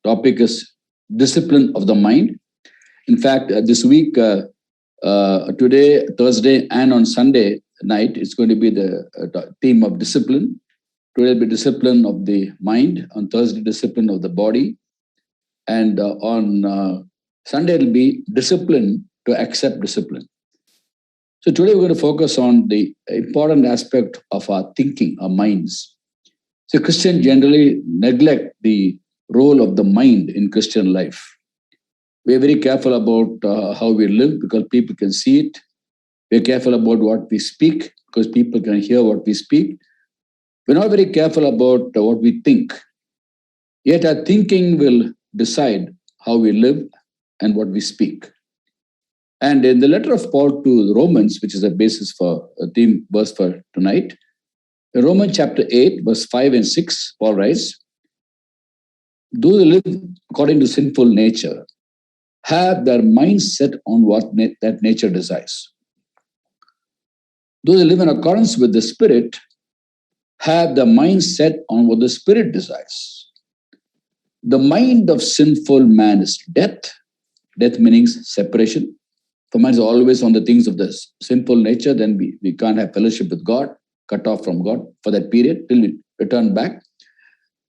Topic is discipline of the mind. In fact, this week, today, Thursday, and on Sunday night, it's going to be the theme of discipline. Today will be discipline of the mind. On Thursday, discipline of the body. And on Sunday, it will be discipline to accept discipline. So today, we're going to focus on the important aspect of our thinking, our minds. So Christians generally neglect the role of the mind in Christian life. We're very careful about how we live because people can see it. We're careful about what we speak because people can hear what we speak. We're not very careful about what we think. Yet our thinking will decide how we live and what we speak. And in the letter of Paul to the Romans, which is the basis for a theme verse for tonight, in Romans chapter 8, verse 5 and 6, Paul writes, "Those who live according to sinful nature have their mind set on what that nature desires. Those who live in accordance with the Spirit have the mind set on what the Spirit desires. The mind of sinful man is death. Death meaning separation. For man is always on the things of the sinful nature, then we can't have fellowship with God, cut off from God for that period till we return back.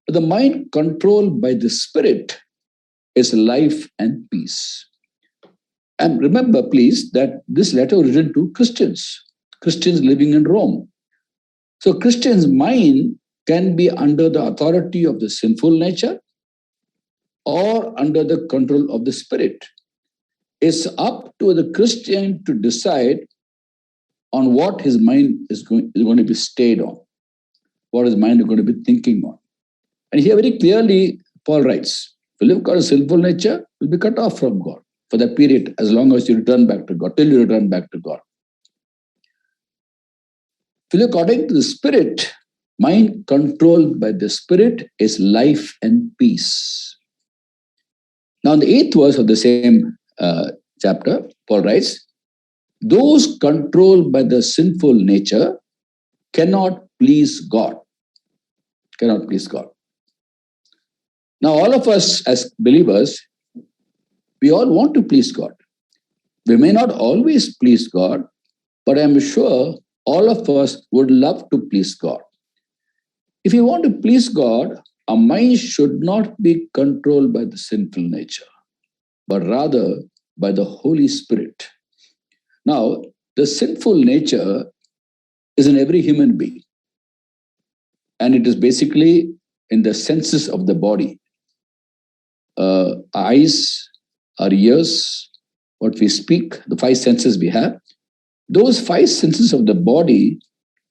But the mind controlled by the Spirit is life and peace." And remember, please, that this letter was written to Christians living in Rome. So Christians' mind can be under the authority of the sinful nature or under the control of the Spirit. It's up to the Christian to decide on what his mind is going to be stayed on, what his mind is going to be thinking on. And here very clearly, Paul writes, if you live according to sinful nature, you'll be cut off from God for that period, as long as you return back to God, till you return back to God. If you live according to the Spirit, mind controlled by the Spirit is life and peace. Now, in the 8th verse of the same chapter, Paul writes, "Those controlled by the sinful nature cannot please God." Cannot please God. Now, all of us as believers, we all want to please God. We may not always please God, but I'm sure all of us would love to please God. If you want to please God, our mind should not be controlled by the sinful nature, but rather by the Holy Spirit. Now, the sinful nature is in every human being, and it is basically in the senses of the body. Eyes, our ears, what we speak, the 5 senses we have. Those 5 senses of the body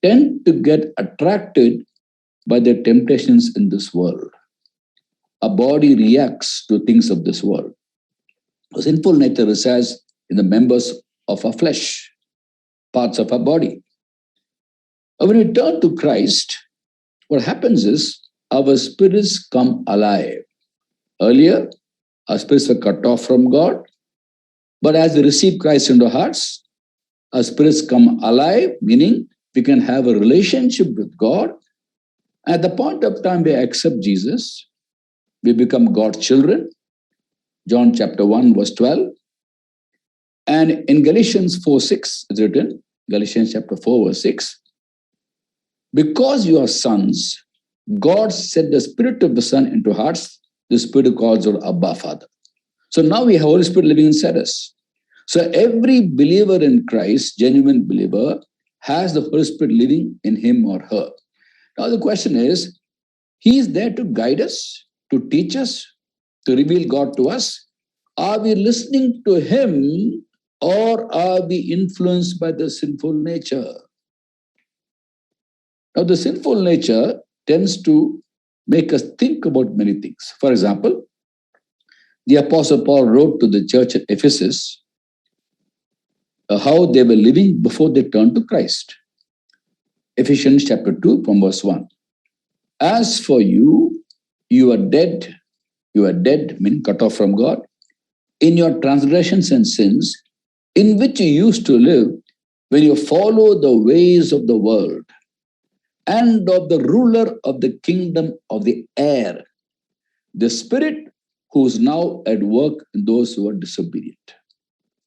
tend to get attracted by the temptations in this world. Our body reacts to things of this world. The sinful nature resides in the members of our flesh, parts of our body. And when we turn to Christ, what happens is our spirits come alive. Earlier, our spirits were cut off from God, but as we receive Christ into our hearts, our spirits come alive, meaning we can have a relationship with God. At the point of time we accept Jesus, we become God's children. John chapter 1, verse 12. And in Galatians 4:6, it's written, Galatians chapter 4, verse 6, "Because you are sons, God sent the Spirit of the Son into hearts, the Spirit calls out Abba, Father." So now we have Holy Spirit living inside us. So every believer in Christ, genuine believer, has the Holy Spirit living in him or her. Now the question is, He is there to guide us, to teach us, to reveal God to us. Are we listening to Him or are we influenced by the sinful nature? Now the sinful nature tends to make us think about many things. For example, the Apostle Paul wrote to the church at Ephesus how they were living before they turned to Christ. Ephesians chapter 2 from verse 1. "As for you, you are dead, meaning cut off from God, in your transgressions and sins, in which you used to live when you follow the ways of the world and of the ruler of the kingdom of the air, the spirit who is now at work in those who are disobedient.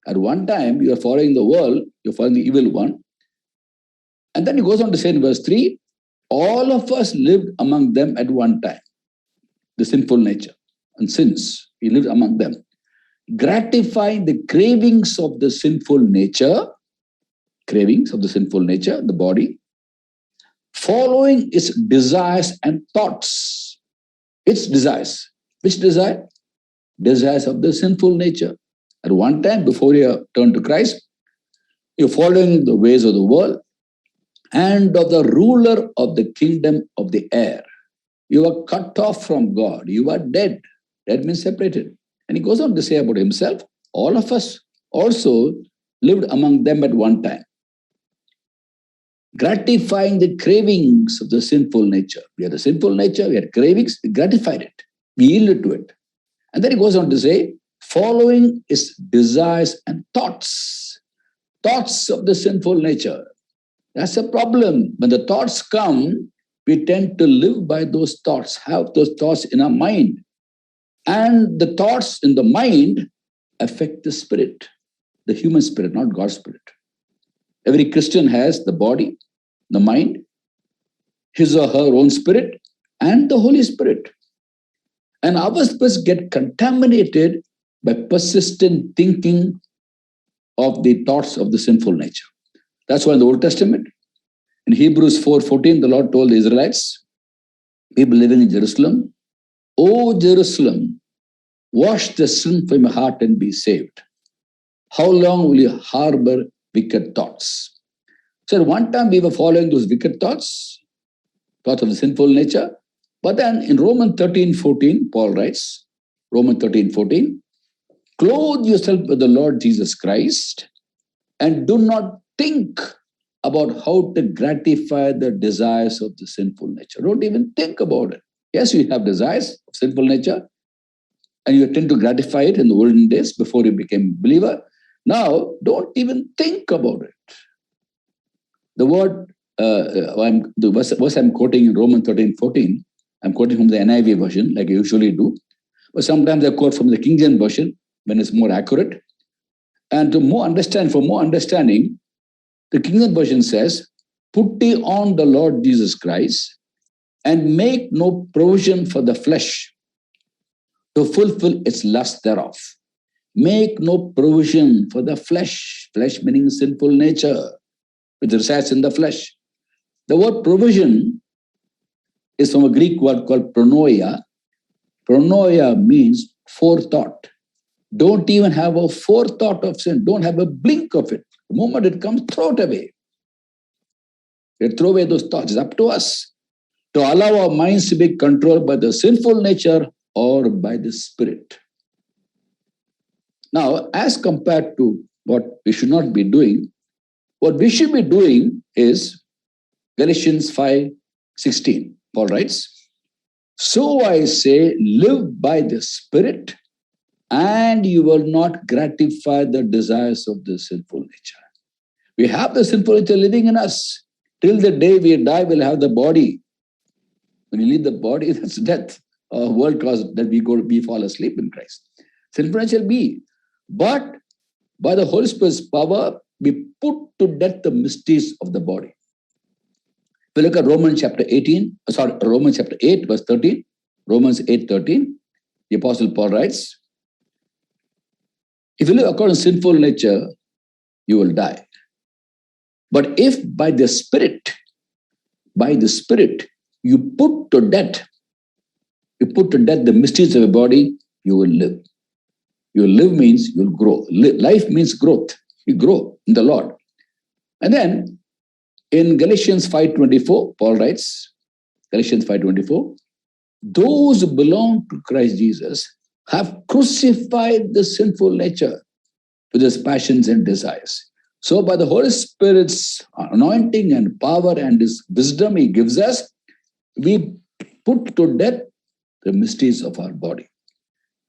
At one time, you are following the world, you're following the evil one. And then he goes on to say in verse 3, all of us lived among them at one time, the sinful nature and sins. He lived among them, gratifying the cravings of the sinful nature, the body, following its desires and thoughts. Its desires. Which desire? Desires of the sinful nature. At one time, before you turn to Christ, you're following the ways of the world and of the ruler of the kingdom of the air. You are cut off from God. You are dead. Dead means separated. And he goes on to say about himself, all of us also lived among them at one time, gratifying the cravings of the sinful nature. We had the sinful nature, we had cravings, we gratified it. We yielded to it. And then he goes on to say, following its desires and thoughts. Thoughts of the sinful nature. That's a problem. When the thoughts come, we tend to live by those thoughts, have those thoughts in our mind. And the thoughts in the mind affect the spirit, the human spirit, not God's spirit. Every Christian has the body, the mind, his or her own spirit, and the Holy Spirit. And our spirits get contaminated by persistent thinking of the thoughts of the sinful nature. That's why in the Old Testament, in Hebrews 4:14, the Lord told the Israelites, people living in Jerusalem, O Jerusalem, wash the sin from your heart and be saved. How long will you harbor wicked thoughts? So at one time we were following those wicked thoughts of the sinful nature. But then in Romans 13:14, Paul writes, Romans 13:14, clothe yourself with the Lord Jesus Christ and do not think about how to gratify the desires of the sinful nature. Don't even think about it. Yes, you have desires of sinful nature and you tend to gratify it in the olden days before you became a believer. Now, don't even think about it. The word, the verse I'm quoting in Romans 13:14, I'm quoting from the NIV version, like I usually do. But sometimes I quote from the King James version when it's more accurate. And for more understanding, the King James version says, put ye on the Lord Jesus Christ and make no provision for the flesh to fulfill its lust thereof. Make no provision for the flesh meaning sinful nature, which resides in the flesh. The word provision is from a Greek word called pronoia. Pronoia means forethought. Don't even have a forethought of sin. Don't have a blink of it. The moment it comes, throw it away. You throw away those thoughts. It's up to us to allow our minds to be controlled by the sinful nature or by the spirit. Now, as compared to what we should not be doing, what we should be doing is Galatians 5:16. Paul writes, so I say, live by the Spirit, and you will not gratify the desires of the sinful nature. We have the sinful nature living in us. Till the day we die, we'll have the body. When you leave the body, that's death. World cause that we fall asleep in Christ. Sinful nature will be. But by the Holy Spirit's power, we put to death the mysteries of the body. If we look at Romans chapter 8, verse 13, Romans 8:13, the Apostle Paul writes, if you live according to sinful nature, you will die. But if by the Spirit, you put to death the mysteries of your body, you will live. You will live means you'll grow. Life means growth. You grow in the Lord. And then in Galatians 5:24, Paul writes, Galatians 5:24, those who belong to Christ Jesus have crucified the sinful nature with its passions and desires. So by the Holy Spirit's anointing and power and his wisdom he gives us, we put to death the mysteries of our body.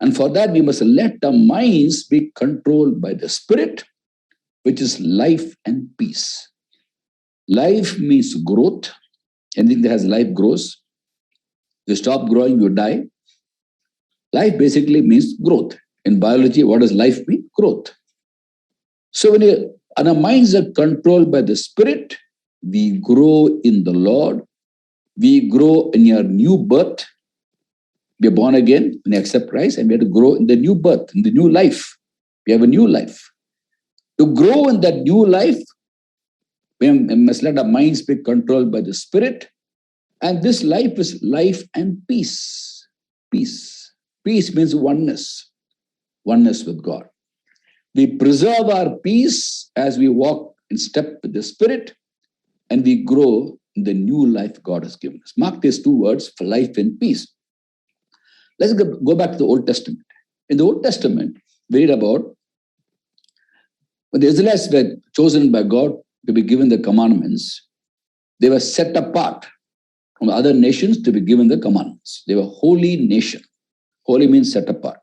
And for that, we must let our minds be controlled by the Spirit, which is life and peace. Life means growth. Anything that has life grows. You stop growing, you die. Life basically means growth. In biology, what does life mean? Growth. So when our minds are controlled by the Spirit, we grow in the Lord. We grow in your new birth. We are born again when we accept Christ, and we have to grow in the new birth, in the new life. We have a new life. To grow in that new life, we must let our minds be controlled by the Spirit. And this life is life and peace. Peace. Peace means oneness. Oneness with God. We preserve our peace as we walk in step with the Spirit, and we grow in the new life God has given us. Mark these two words for life and peace. Let's go back to the Old Testament. In the Old Testament, we read about when the Israelites were chosen by God to be given the commandments, they were set apart from other nations to be given the commandments. They were a holy nation. Holy means set apart.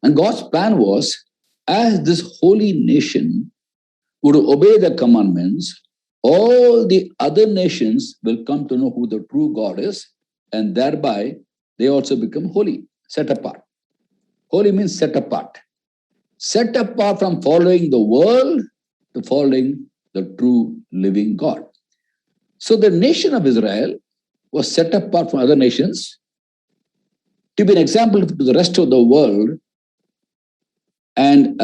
And God's plan was, as this holy nation would obey the commandments, all the other nations will come to know who the true God is, and thereby they also become holy, set apart. Holy means set apart. Set apart from following the world to following the true living God. So the nation of Israel was set apart from other nations to be an example to the rest of the world and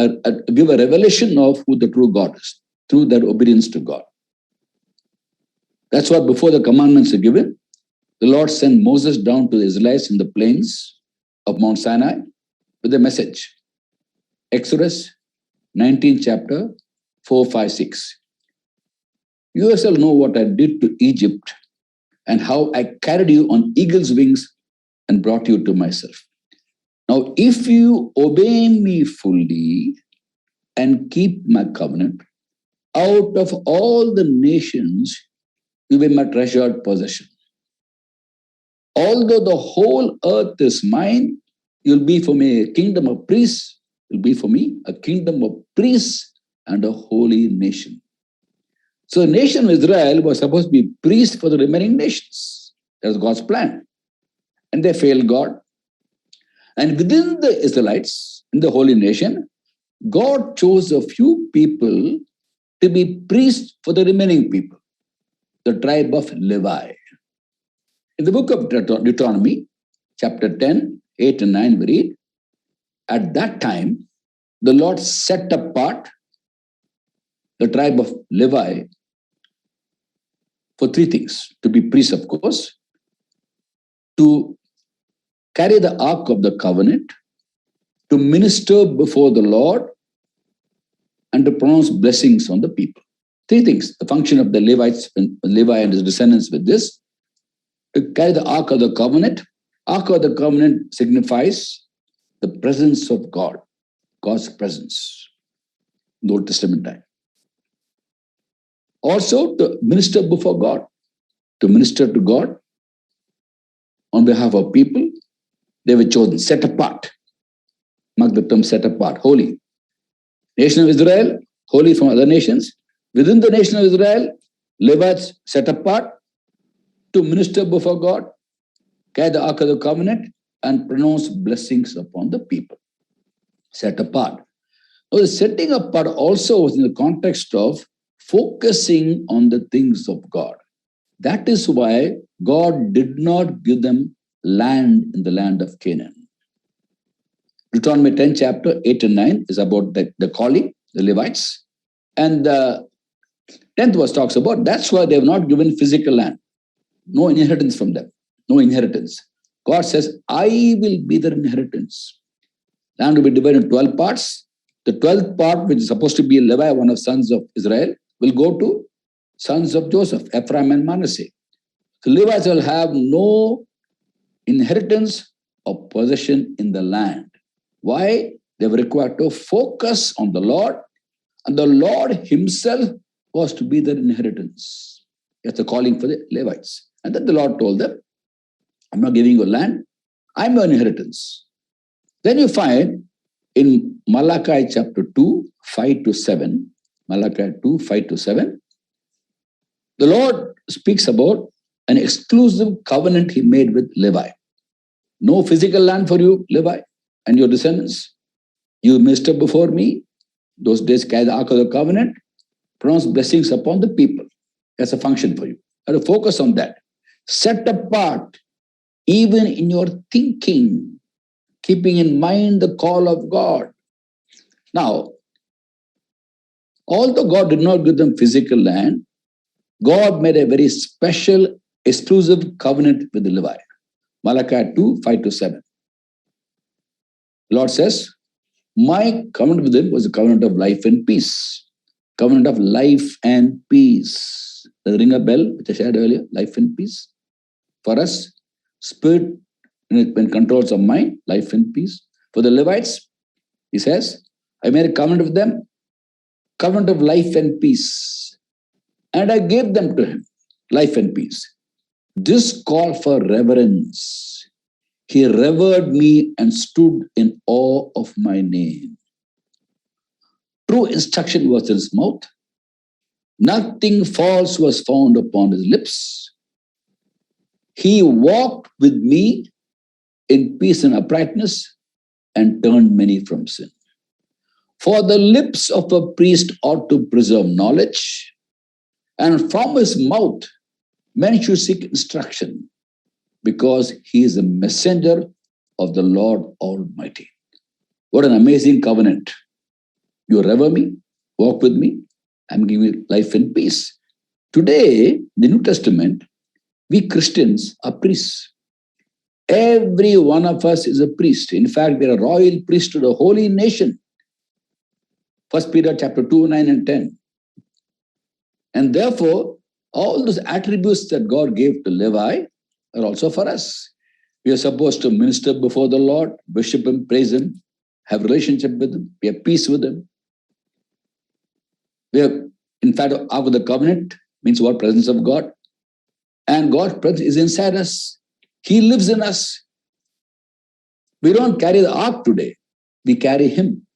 give a revelation of who the true God is through their obedience to God. That's why before the commandments are given, the Lord sent Moses down to the Israelites in the plains of Mount Sinai with a message. Exodus 19 chapter 4, 5, 6. You yourself know what I did to Egypt and how I carried you on eagle's wings and brought you to myself. Now, if you obey me fully and keep my covenant, out of all the nations, you will be my treasured possession. Although the whole earth is mine, you'll be for me a kingdom of priests. You'll be for me a kingdom of priests and a holy nation. So the nation of Israel was supposed to be priests for the remaining nations. That was God's plan. And they failed God. And within the Israelites, in the holy nation, God chose a few people to be priests for the remaining people, the tribe of Levi. In the book of Deuteronomy, chapter 10, 8 and 9, we read, at that time, the Lord set apart the tribe of Levi for three things. To be priests, of course, to carry the ark of the covenant, to minister before the Lord, and to pronounce blessings on the people. Three things. The function of the Levites, Levi and his descendants with this, to carry the ark of the covenant. Ark of the covenant signifies the presence of God, God's presence in the Old Testament time. Also to minister before God, to minister to God on behalf of people. They were chosen, set apart. Mark the term set apart, holy. Nation of Israel, holy from other nations. Within the nation of Israel, Levites set apart to minister before God, carry the Ark of the Covenant, and pronounce blessings upon the people. Set apart. Now, the setting apart also was in the context of focusing on the things of God. That is why God did not give them land in the land of Canaan. Deuteronomy 10 chapter 8 and 9 is about the calling, the Levites. And the 10th verse talks about that's why they have not given physical land. No inheritance from them. No inheritance. God says, I will be their inheritance. Land will be divided in 12 parts. The 12th part, which is supposed to be Levi, one of sons of Israel, will go to sons of Joseph, Ephraim and Manasseh. So Levites will have no inheritance or possession in the land. Why? They were required to focus on the Lord, and the Lord himself was to be their inheritance. That's the calling for the Levites. And then the Lord told them, I'm not giving you land, I'm your inheritance. Then you find in Malachi chapter 2, 5 to 7, Malachi 2, 5 to 7, the Lord speaks about an exclusive covenant he made with Levi. No physical land for you, Levi, and your descendants. You minister before me. Those days carry the Ark of the Covenant, pronounce blessings upon the people. That's a function for you. You have to focus on that. Set apart, even in your thinking, keeping in mind the call of God. Now, although God did not give them physical land, God made a very special, exclusive covenant with the Levi. Malachi 2, 5-7. Lord says, my covenant with them was a covenant of life and peace. Covenant of life and peace. Does it ring a bell, which I shared earlier? Life and peace. For us, spirit, when controls of mind, life and peace. For the Levites, he says, I made a covenant with them, covenant of life and peace. And I gave them to him, life and peace. This call for reverence. He revered me and stood in awe of my name. True instruction was in his mouth. Nothing false was found upon his lips. He walked with me in peace and uprightness and turned many from sin. For the lips of a priest ought to preserve knowledge, and from his mouth men should seek instruction, because he is a messenger of the Lord Almighty. What an amazing covenant. You revere me, walk with me, I'm giving you life and peace. Today, the New Testament, we Christians are priests. Every one of us is a priest. In fact, we are a royal priesthood, a holy nation. 1 Peter chapter 2, 9 and 10. And therefore, all those attributes that God gave to Levi are also for us. We are supposed to minister before the Lord, worship Him, praise Him, have relationship with Him, we have peace with Him. We have, in fact, Ark of the Covenant means what? Presence of God. And God's presence is inside us. He lives in us. We don't carry the Ark today. We carry Him.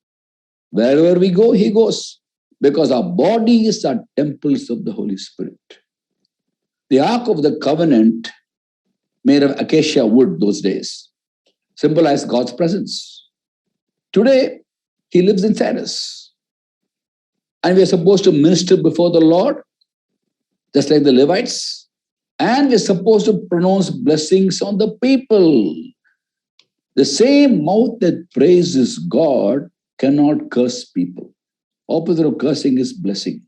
Wherever we go, He goes. Because our bodies are temples of the Holy Spirit. The Ark of the Covenant, made of acacia wood those days, symbolized God's presence. Today, He lives inside us. And we are supposed to minister before the Lord, just like the Levites. And we are supposed to pronounce blessings on the people. The same mouth that praises God cannot curse people. Opposite of cursing is blessing.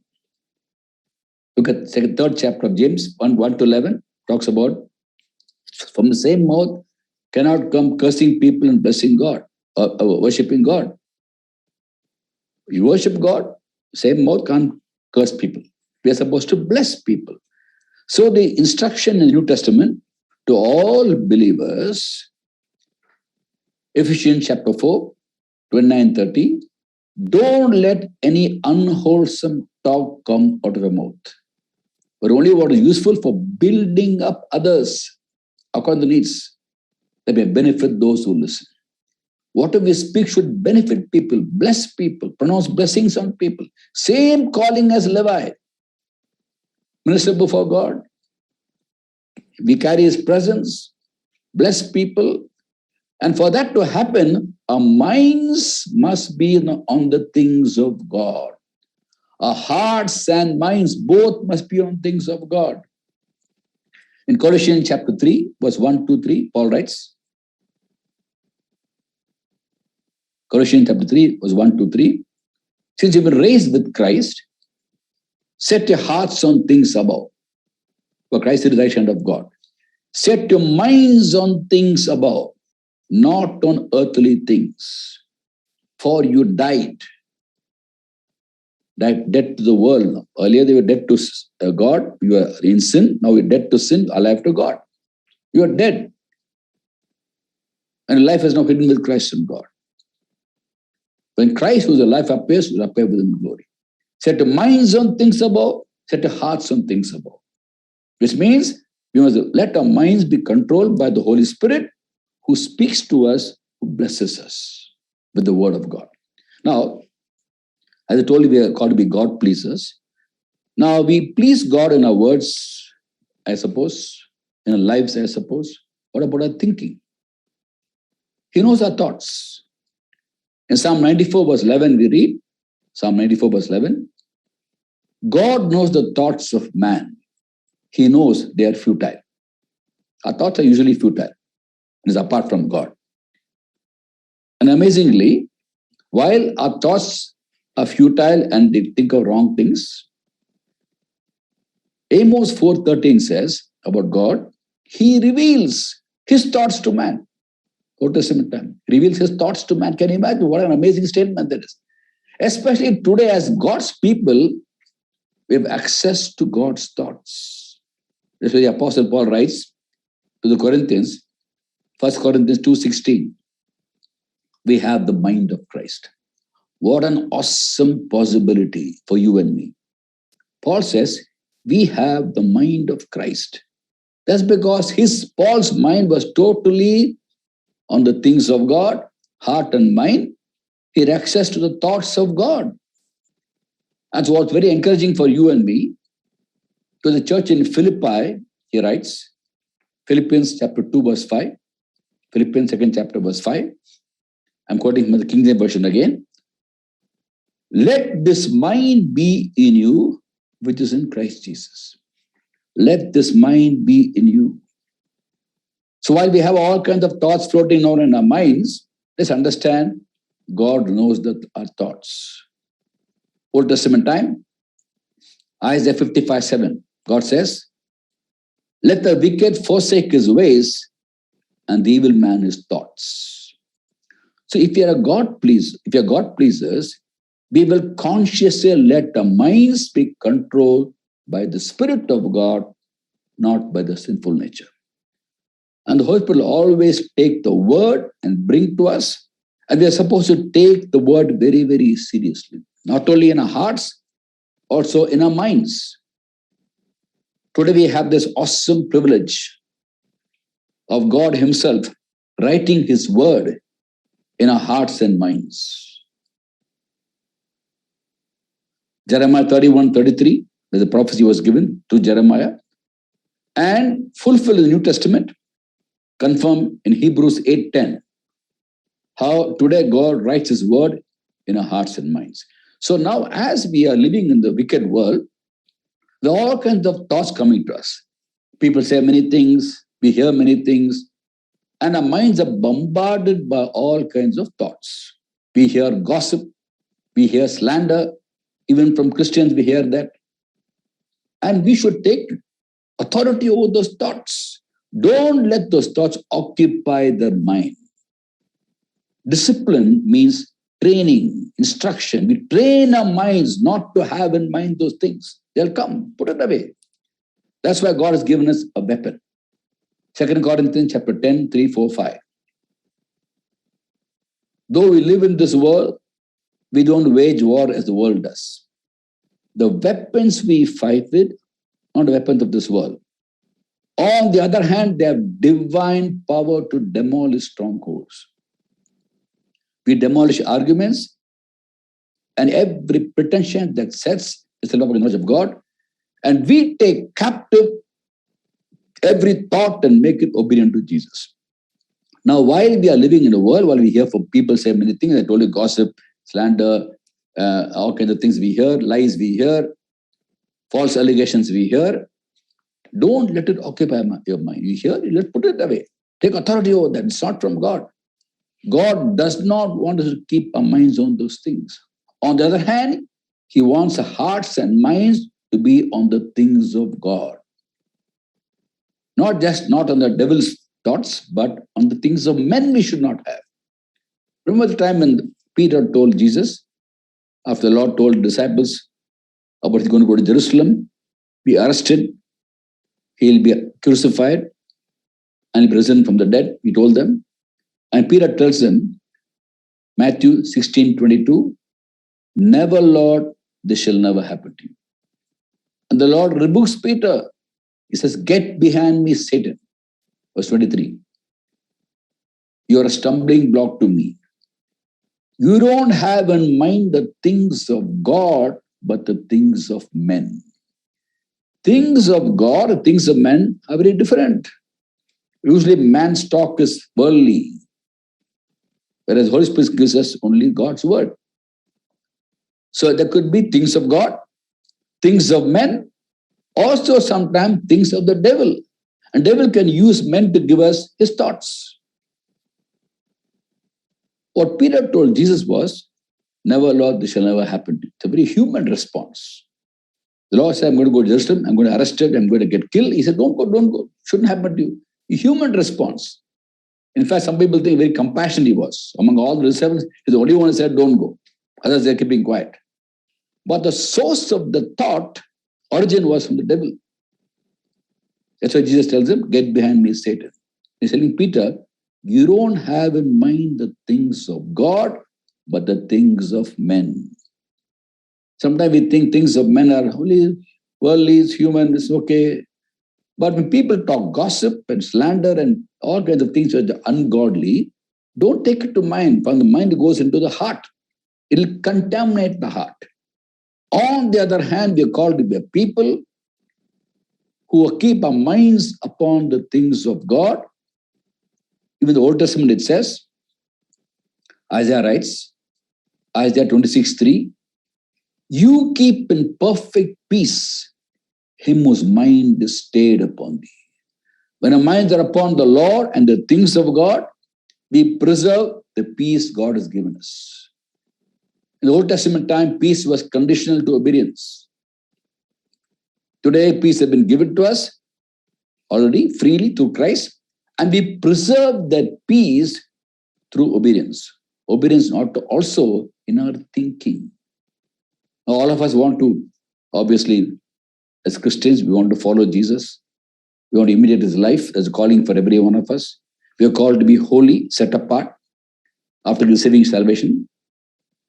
Look at third chapter of James, 1-11, talks about from the same mouth cannot come cursing people and blessing God, or worshipping God. You worship God, same mouth can't curse people. We are supposed to bless people. So the instruction in the New Testament to all believers, Ephesians chapter 4, 29-30, don't let any unwholesome talk come out of your mouth, but only what is useful for building up others according to needs, that may benefit those who listen. Whatever we speak should benefit people, bless people, pronounce blessings on people. Same calling as Levi. Minister before God. We carry His presence, bless people. And for that to happen, our minds must be on the things of God. Our hearts and minds both must be on things of God. In Colossians chapter 3, verse 1-3, Paul writes, Colossians chapter 3, verse 1-3, since you've been raised with Christ, set your hearts on things above, for Christ is the right hand of God. Set your minds on things above, not on earthly things. For you died dead to the world. Earlier they were dead to God. You are in sin. Now you're dead to sin, alive to God. You are dead. And life is now hidden with Christ in God. When Christ, who is alive, appears, will appear with Him in glory. Set your minds on things above, set your hearts on things above. Which means we must let our minds be controlled by the Holy Spirit, who speaks to us, who blesses us with the word of God. Now, as I told you, we are called to be God pleasers. Now, we please God in our words, I suppose, in our lives, I suppose. What about our thinking? He knows our thoughts. In Psalm 94 verse 11, we read, Psalm 94 verse 11, God knows the thoughts of man. He knows they are futile. Our thoughts are usually futile. It is apart from God. And amazingly, while our thoughts are futile and they think of wrong things, Amos 4:13 says about God, He reveals His thoughts to man. Old Testament time. Reveals His thoughts to man. Can you imagine what an amazing statement that is? Especially today, as God's people, we have access to God's thoughts. That's why the Apostle Paul writes to the Corinthians, 1 Corinthians 2:16, we have the mind of Christ. What an awesome possibility for you and me. Paul says, we have the mind of Christ. That's because Paul's mind was totally on the things of God, heart and mind. He had access to the thoughts of God. That's what's very encouraging for you and me. To the church in Philippi, he writes, Philippians chapter 2 verse 5, Philippians 2nd chapter verse 5. I'm quoting from the King James Version again. Let this mind be in you, which is in Christ Jesus. Let this mind be in you. So while we have all kinds of thoughts floating around in our minds, let's understand God knows our thoughts. Old Testament time, Isaiah 55:7, God says, let the wicked forsake his ways and the evil man his thoughts. So if you are God pleasers, we will consciously let our minds be controlled by the Spirit of God, not by the sinful nature. And the Holy Spirit will always take the word and bring to us. And we are supposed to take the word very, very seriously. Not only in our hearts, also in our minds. Today we have this awesome privilege of God Himself writing His word in our hearts and minds. Jeremiah 31:33, where the prophecy was given to Jeremiah, and fulfilled in the New Testament, confirmed in Hebrews 8:10, how today God writes His word in our hearts and minds. So now as we are living in the wicked world, there are all kinds of thoughts coming to us. People say many things, we hear many things, and our minds are bombarded by all kinds of thoughts. We hear gossip, we hear slander, even from Christians we hear that. And we should take authority over those thoughts. Don't let those thoughts occupy their mind. Discipline means training, instruction. We train our minds not to have in mind those things. They'll come, put it away. That's why God has given us a weapon. 2 Corinthians chapter 10, 3, 4, 5. Though we live in this world, we don't wage war as the world does. The weapons we fight with are not the weapons of this world. On the other hand, they have divine power to demolish strongholds. We demolish arguments and every pretension that sets itself up in the knowledge of God, and we take captive every thought and make it obedient to Jesus. Now, while we are living in a world, while we hear from people say many things, I told you, gossip, slander, all kinds of things we hear, lies we hear, false allegations we hear, don't let it occupy your mind. You hear, let's put it away. Take authority over that. It's not from God. God does not want us to keep our minds on those things. On the other hand, He wants our hearts and minds to be on the things of God. Not on the devil's thoughts, but on the things of men we should not have. Remember the time when Peter told Jesus, after the Lord told the disciples about he's going to go to Jerusalem, be arrested, he'll be crucified, and he'll be risen from the dead, he told them. And Peter tells them, Matthew 16:22, never, Lord, this shall never happen to you. And the Lord rebukes Peter. He says, get behind me, Satan. Verse 23. You are a stumbling block to me. You don't have in mind the things of God, but the things of men. Things of God, things of men are very different. Usually man's talk is worldly. Whereas Holy Spirit gives us only God's word. So there could be things of God, things of men, also sometimes things of the devil. And devil can use men to give us his thoughts. What Peter told Jesus was, never, Lord, this shall never happen to you. It's a very human response. The Lord said, I'm going to go to Jerusalem, I'm going to arrest it, I'm going to get killed. He said, don't go, don't go. Shouldn't happen to you. A human response. In fact, some people think very compassionate he was. Among all the disciples, he's the only one who said, don't go. Others, they're keeping quiet. But the source of the thought, origin was from the devil. That's why Jesus tells him, get behind me, Satan. He's telling Peter, you don't have in mind the things of God, but the things of men. Sometimes we think things of men are holy, worldly, it's human, it's okay. But when people talk gossip and slander and all kinds of things which are ungodly, don't take it to mind. When the mind goes into the heart, it'll contaminate the heart. On the other hand, we are called to be a people who keep our minds upon the things of God. Even the Old Testament, it says, Isaiah writes, Isaiah 26:3, you keep in perfect peace him whose mind is stayed upon thee. When our minds are upon the Lord and the things of God, we preserve the peace God has given us. In the Old Testament time, peace was conditional to obedience. Today, peace has been given to us already freely through Christ, and we preserve that peace through obedience. Obedience not also in our thinking. Now, all of us want to, obviously, as Christians, we want to follow Jesus. We want to imitate his life. There's a calling for every one of us. We are called to be holy, set apart after receiving salvation.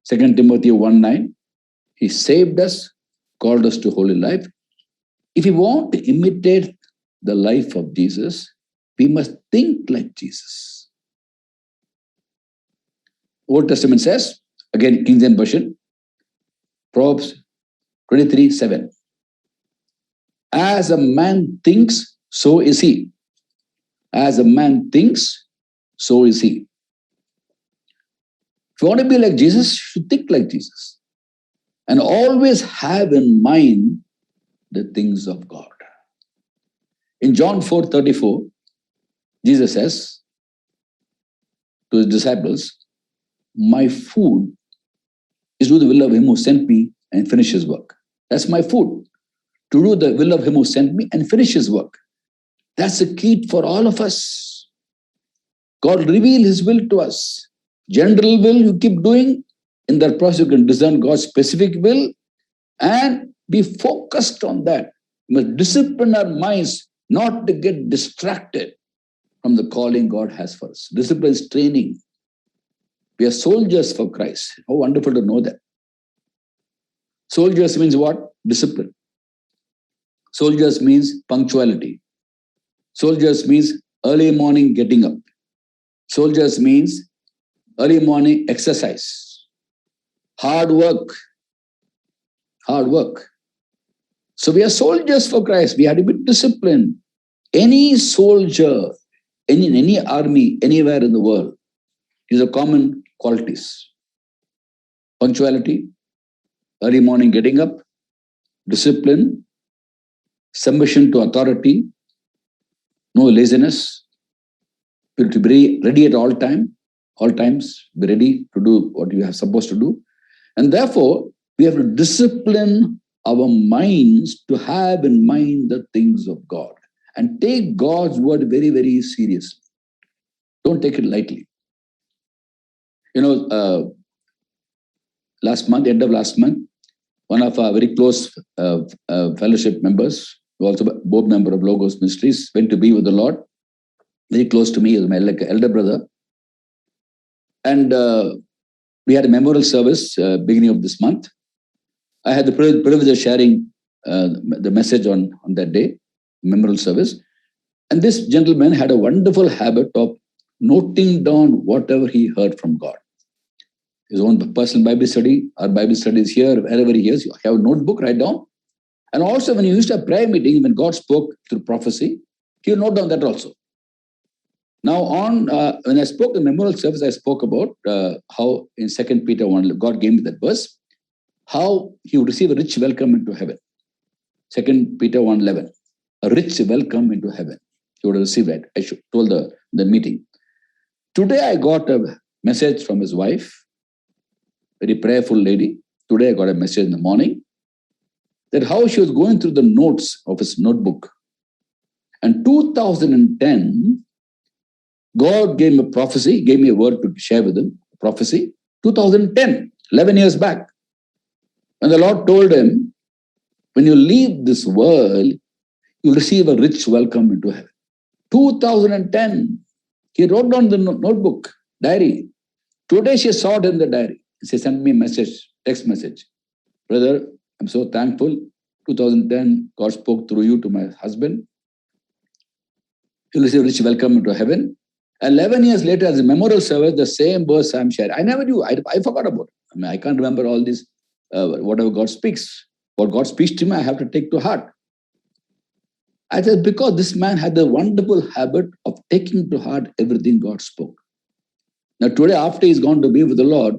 2 Timothy 1:9, he saved us, called us to holy life. If we want to imitate the life of Jesus, we must think like Jesus. Old Testament says, again, King James Version, Proverbs 23:7. As a man thinks, so is he. As a man thinks, so is he. If you want to be like Jesus, you should think like Jesus. And always have in mind the things of God. In John 4:34, Jesus says to his disciples, my food is to do the will of him who sent me and finish his work. That's my food. To do the will of him who sent me and finish his work. That's the key for all of us. God reveal his will to us. General will you keep doing. In that process, you can discern God's specific will and be focused on that. We must discipline our minds not to get distracted from the calling God has for us. Discipline is training. We are soldiers for Christ. How wonderful to know that. Soldiers means what? Discipline. Soldiers means punctuality. Soldiers means early morning getting up. Soldiers means early morning exercise. Hard work. Hard work. So we are soldiers for Christ. We have to be disciplined. Any soldier, in any army, anywhere in the world, these are common qualities. Punctuality, early morning getting up, discipline, submission to authority, no laziness, to be ready at all times, be ready to do what you are supposed to do. And therefore, we have to discipline our minds to have in mind the things of God and take God's word very, very seriously. Don't take it lightly. You know, end of last month, one of our very close fellowship members, who also board member of Logos Ministries, went to be with the Lord. Very close to me, as my elder brother. And we had a memorial service beginning of this month. I had the privilege of sharing the message on that day, memorial service. And this gentleman had a wonderful habit of noting down whatever he heard from God. His own personal Bible study, our Bible studies here, wherever he is, you have a notebook, write down. And also when he used a prayer meeting, when God spoke through prophecy, he would note down that also. Now, when I spoke the memorial service, I spoke about how in 2 Peter 1, God gave me that verse, how he would receive a rich welcome into heaven. 2 Peter 1:11, a rich welcome into heaven. He would receive it. I told the meeting. Today I got a message from his wife, very prayerful lady. Today I got a message in the morning that how she was going through the notes of his notebook. And 2010, God gave me a prophecy, gave me a word to share with him, prophecy, 2010, 11 years back. And the Lord told him, when you leave this world, you'll receive a rich welcome into heaven. 2010, he wrote down the notebook, diary. Today she saw it in the diary. She sent me a message, text message. Brother, I'm so thankful. 2010, God spoke through you to my husband. He'll receive a rich welcome into heaven. 11 years later, as a memorial service, the same verse I'm sharing. I never knew. I forgot about it. I mean, I can't remember all this, whatever God speaks. What God speaks to me, I have to take to heart. I said, because this man had the wonderful habit of taking to heart everything God spoke. Now, today, after he's gone to be with the Lord,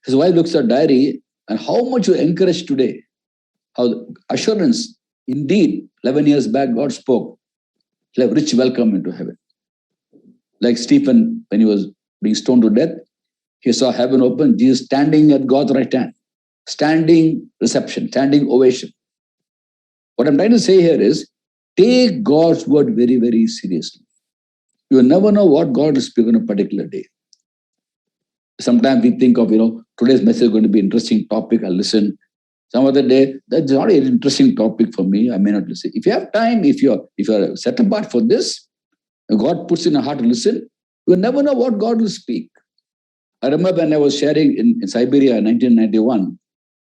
his wife looks at diary and how much you encourage today. How assurance, indeed, 11 years back, God spoke. He'll have rich welcome into heaven. Like Stephen, when he was being stoned to death, he saw heaven open, Jesus standing at God's right hand, standing reception, standing ovation. What I'm trying to say here is, take God's word very, very seriously. You will never know what God is speaking on a particular day. Sometimes we think of, today's message is going to be an interesting topic, I'll listen. Some other day, that's not an interesting topic for me, I may not listen. If you have time, if you're set apart for this, and God puts in a heart to listen, you will never know what God will speak. I remember when I was sharing in Siberia in 1991,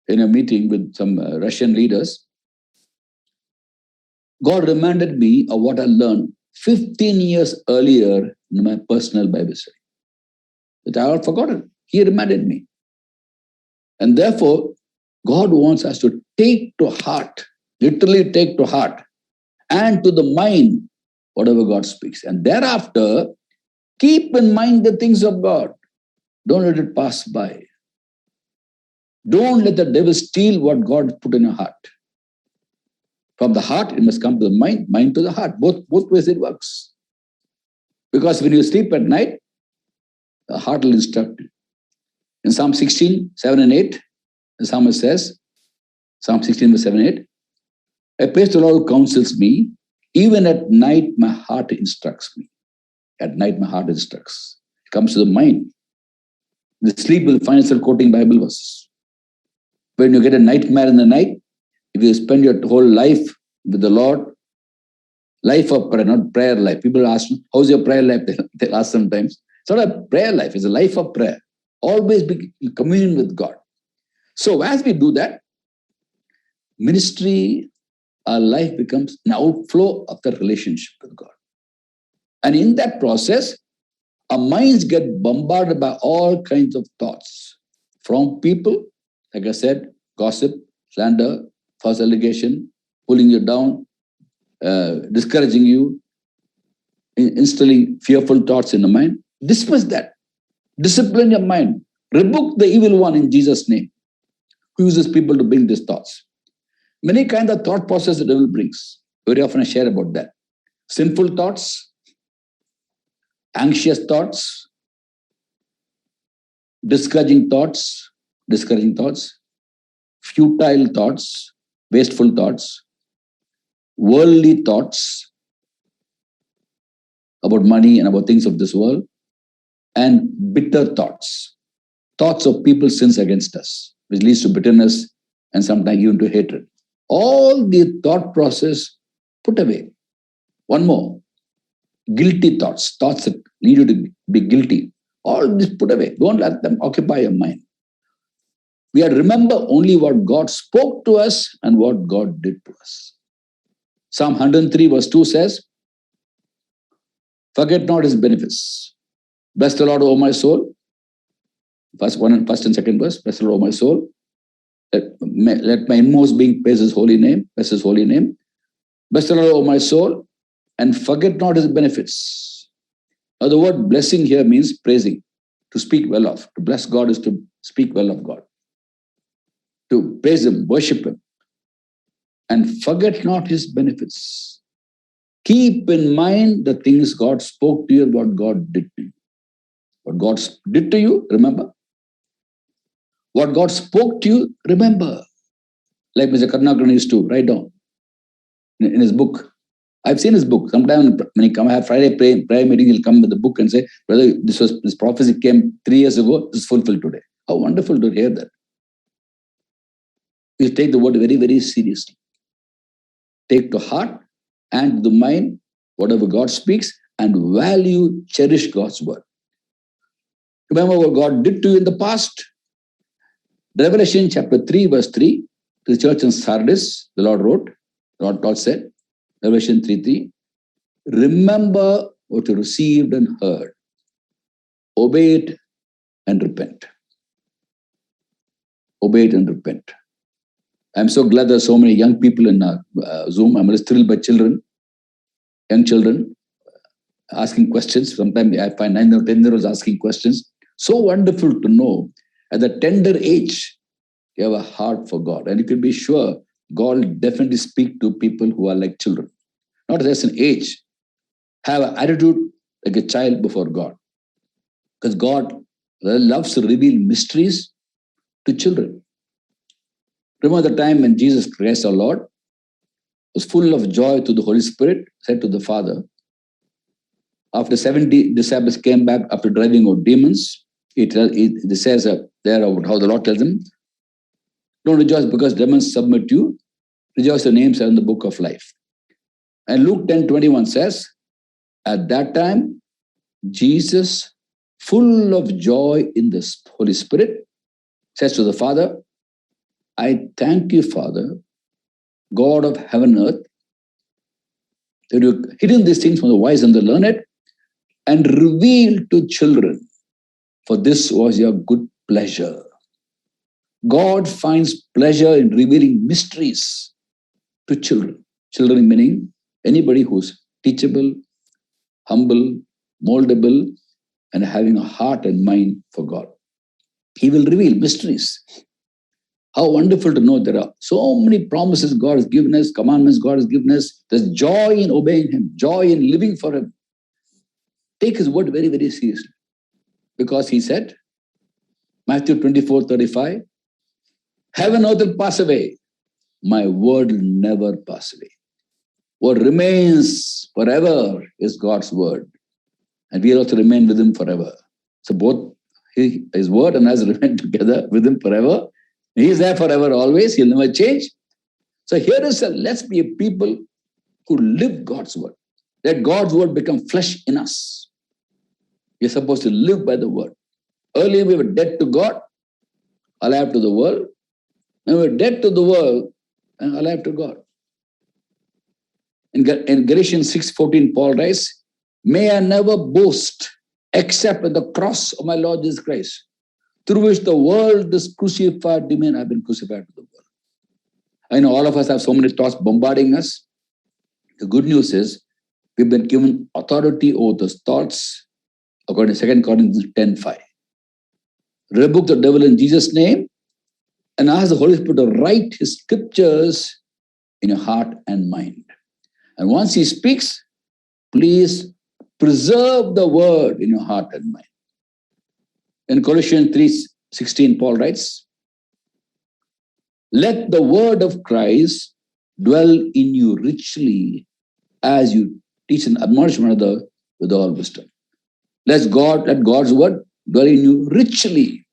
in a meeting with some Russian leaders, God reminded me of what I learned 15 years earlier in my personal Bible study. That I had forgotten. He reminded me. And therefore, God wants us to take to heart, literally take to heart, and to the mind whatever God speaks. And thereafter, keep in mind the things of God. Don't let it pass by. Don't let the devil steal what God put in your heart. From the heart, it must come to the mind, mind to the heart. Both ways it works. Because when you sleep at night, the heart will instruct you. In Psalm 16, 7 and 8, the psalmist says, Psalm 16, verse 7 and 8, I praise the Lord who counsels me. Even at night, my heart instructs me. At night, my heart instructs. It comes to the mind. The sleep will find yourself quoting Bible verses. When you get a nightmare in the night, if you spend your whole life with the Lord, life of prayer, not prayer life. People ask, how's your prayer life? They ask sometimes. It's not a prayer life, it's a life of prayer. Always be in communion with God. So as we do that, ministry, our life becomes an outflow of the relationship with God. And in that process, our minds get bombarded by all kinds of thoughts from people, like I said, gossip, slander, false allegation, pulling you down, discouraging you, instilling fearful thoughts in the mind. Dismiss that. Discipline your mind. Rebuke the evil one in Jesus' name, who uses people to bring these thoughts. Many kinds of thought process the devil brings. Very often I share about that. Sinful thoughts, anxious thoughts, discouraging thoughts, futile thoughts, wasteful thoughts, worldly thoughts about money and about things of this world, and bitter thoughts of people's sins against us, which leads to bitterness and sometimes even to hatred. All the thought process, put away. One more, guilty thoughts that lead you to be guilty. All this put away. Don't let them occupy your mind. We have to remember only what God spoke to us and what God did to us. Psalm 103 verse 2 says, forget not his benefits. Bless the Lord, O my soul. First and second verse, bless the Lord, O my soul. Let my inmost being praise his holy name. Bless his holy name. Bless the Lord, O my soul, and forget not his benefits. Now, the word blessing here means praising, to speak well of. To bless God is to speak well of God, to praise Him, worship Him, and forget not His benefits. Keep in mind the things God spoke to you and what God did to you. What God did to you, remember. What God spoke to you, remember. Like Mr. Karnakaran used to write down in his book. I've seen his book. Sometimes when he come have Friday prayer meeting, he'll come with the book and say, brother, this prophecy came 3 years ago, this is fulfilled today. How wonderful to hear that. You take the word very, very seriously. Take to heart and the mind whatever God speaks and value, cherish God's word. Remember what God did to you in the past. Revelation chapter 3, verse 3, to the church in Sardis, the Lord wrote, God said, Revelation 3:3, remember what you received and heard. Obey it and repent. Obey it and repent. I'm so glad there are so many young people in Zoom. I'm just thrilled by children, young children, asking questions. Sometimes I find 9 or 10-year-olds asking questions. So wonderful to know at the tender age, you have a heart for God. And you can be sure God will definitely speak to people who are like children. Not just an age. Have an attitude like a child before God. Because God loves to reveal mysteries to children. Remember the time when Jesus Christ our Lord was full of joy to the Holy Spirit, said to the Father, after 70 disciples came back after driving out demons, it says there about how the Lord tells them, don't rejoice because demons submit you, rejoice your names are in the book of life. And Luke 10:21 says, at that time, Jesus, full of joy in the Holy Spirit, says to the Father, I thank you, Father, God of heaven and earth, that you have hidden these things from the wise and the learned and revealed to children, for this was your good pleasure. God finds pleasure in revealing mysteries to children. Children meaning anybody who's teachable, humble, moldable, and having a heart and mind for God. He will reveal mysteries. How wonderful to know there are so many promises God has given us, commandments God has given us. There's joy in obeying Him, joy in living for Him. Take His word very, very seriously. Because He said, Matthew 24:35, heaven and earth will pass away. My word will never pass away. What remains forever is God's word. And we'll also remain with Him forever. So both His word and us remain together with Him forever. He's there forever always. He'll never change. So here is let's be a people who live God's word. Let God's word become flesh in us. We're supposed to live by the word. Earlier we were dead to God, alive to the world. Now we're dead to the world and alive to God. In Galatians 6:14, Paul writes, may I never boast except in the cross of my Lord Jesus Christ, through which the world is crucified to me and I've been crucified to the world. I know all of us have so many thoughts bombarding us. The good news is we've been given authority over those thoughts according to 2 Corinthians 10:5. Rebuke the devil in Jesus' name and ask the Holy Spirit to write His scriptures in your heart and mind. And once He speaks, please preserve the word in your heart and mind. In Colossians 3:16, Paul writes, let the word of Christ dwell in you richly as you teach and admonish one another with all wisdom. Let God's word dwell in you richly.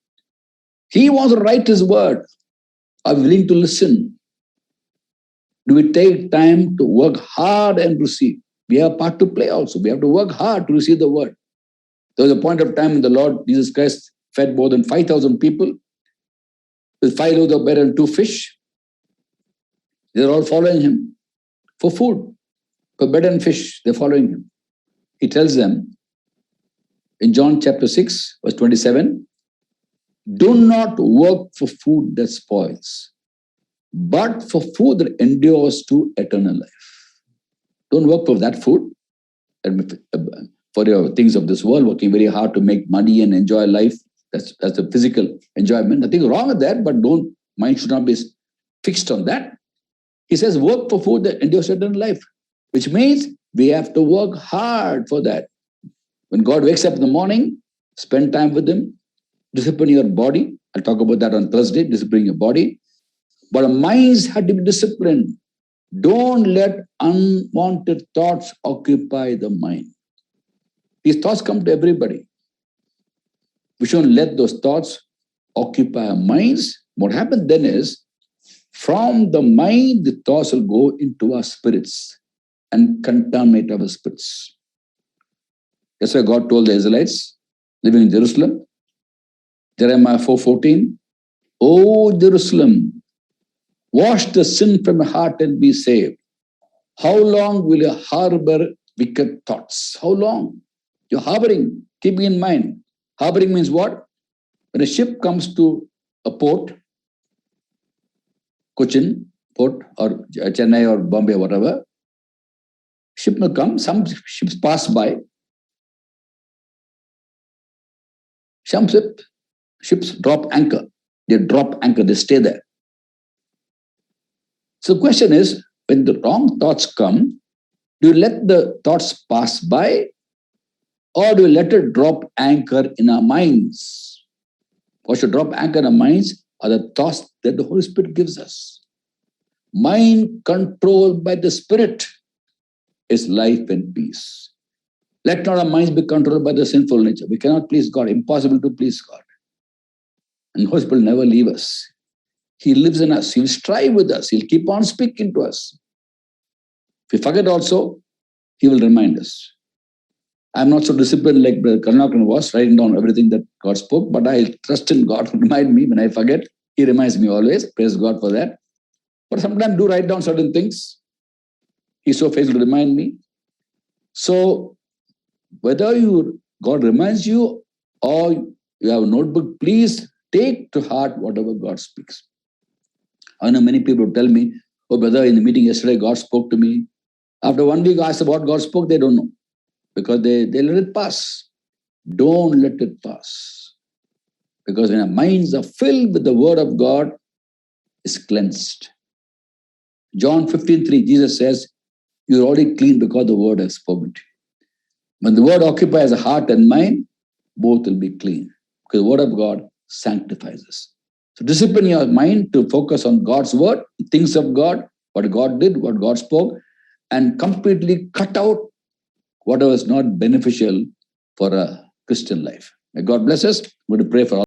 He wants to write His word. Are we willing to listen? Do we take time to work hard and receive? We have a part to play also. We have to work hard to receive the word. There was a point of time when the Lord Jesus Christ fed more than 5,000 people with 5 loaves of bread and 2 fish. They're all following Him for food, for bread and fish. They're following Him. He tells them in John chapter 6, verse 27, do not work for food that spoils, but for food that endures to eternal life. Don't work for that food, for your things of this world, working very hard to make money and enjoy life. That's the physical enjoyment. Nothing wrong with that, but mind should not be fixed on that. He says, work for food that endures eternal life, which means we have to work hard for that. When God wakes up in the morning, spend time with Him, discipline your body. I'll talk about that on Thursday, discipline your body. But our minds have to be disciplined. Don't let unwanted thoughts occupy the mind. These thoughts come to everybody. We shouldn't let those thoughts occupy our minds. What happens then is, from the mind, the thoughts will go into our spirits and contaminate our spirits. That's why God told the Israelites living in Jerusalem, Jeremiah 4:14, O Jerusalem, wash the sin from your heart and be saved. How long will you harbor wicked thoughts? How long? You're harboring, keeping in mind. Harboring means what? When a ship comes to a port, Cochin port or Chennai or Bombay or whatever, ship will come, some ships pass by. Some ships drop anchor. They drop anchor, they stay there. So the question is, when the wrong thoughts come, do you let the thoughts pass by, or do you let it drop anchor in our minds? What should drop anchor in our minds are the thoughts that the Holy Spirit gives us. Mind controlled by the Spirit is life and peace. Let not our minds be controlled by the sinful nature. We cannot please God. Impossible to please God. And the Holy Spirit will never leave us. He lives in us. He'll strive with us. He'll keep on speaking to us. If we forget also, He will remind us. I'm not so disciplined like Brother Karunakaran was, writing down everything that God spoke, but I trust in God to remind me when I forget. He reminds me always. Praise God for that. But sometimes do write down certain things. He's so faithful to remind me. So whether God reminds you or you have a notebook, please take to heart whatever God speaks. I know many people tell me, oh brother, in the meeting yesterday, God spoke to me. After 1 week, I asked what God spoke, they don't know. Because they let it pass. Don't let it pass. Because when our minds are filled with the word of God, it's cleansed. John 15:3, Jesus says, you're already clean because the word has spoken to you. When the word occupies a heart and mind, both will be clean. Because the word of God sanctifies us. So discipline your mind to focus on God's word, things of God, what God did, what God spoke, and completely cut out whatever is not beneficial for a Christian life. May God bless us. I'm going to pray for all.